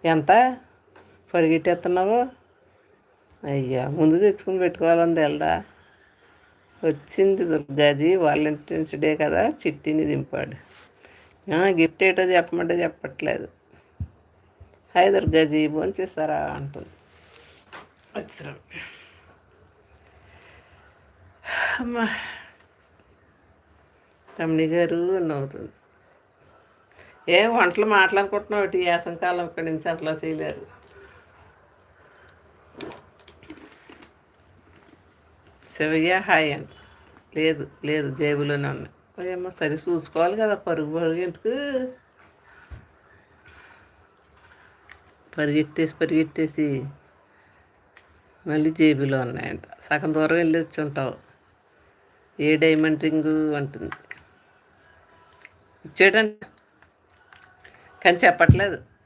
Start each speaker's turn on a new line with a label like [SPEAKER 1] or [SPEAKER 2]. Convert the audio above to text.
[SPEAKER 1] ఎంత పరిగెట్టేస్తున్నావు? అయ్యా, ముందు తెచ్చుకుని పెట్టుకోవాలని తెలదా? వచ్చింది దుర్గాజీ, వాలంటీర్స్ డే కదా, చిట్టిని దింపాడు. గిఫ్ట్ ఏటో చెప్పమంటే చెప్పట్లేదు. హాయ్ దుర్గాజీ, భోంచేస్తారా అంటుంది. వచ్చిరా అమ్మా. రమణి గారు నవ్వుతుంది. వంటలు మాట్లాడుకుంటున్నావు ఇటు యాసంకాలం ఇక్కడి నుంచి అట్లా చేయలేరు. శివయ్య హాయ్ అంట. లేదు లేదు, జేబులోనే ఉన్నాయి. ఏమో సరి చూసుకోవాలి కదా, పరుగు పరుగు ఎందుకు? పరిగెట్టేసి మళ్ళీ జేబులో ఉన్నాయంట. సగం దూరం వెళ్ళి వచ్చి ఉంటావు. ఏ డైమండ్ రింగు అంటుంది. ఇచ్చాడంట కానీ చెప్పట్లేదు.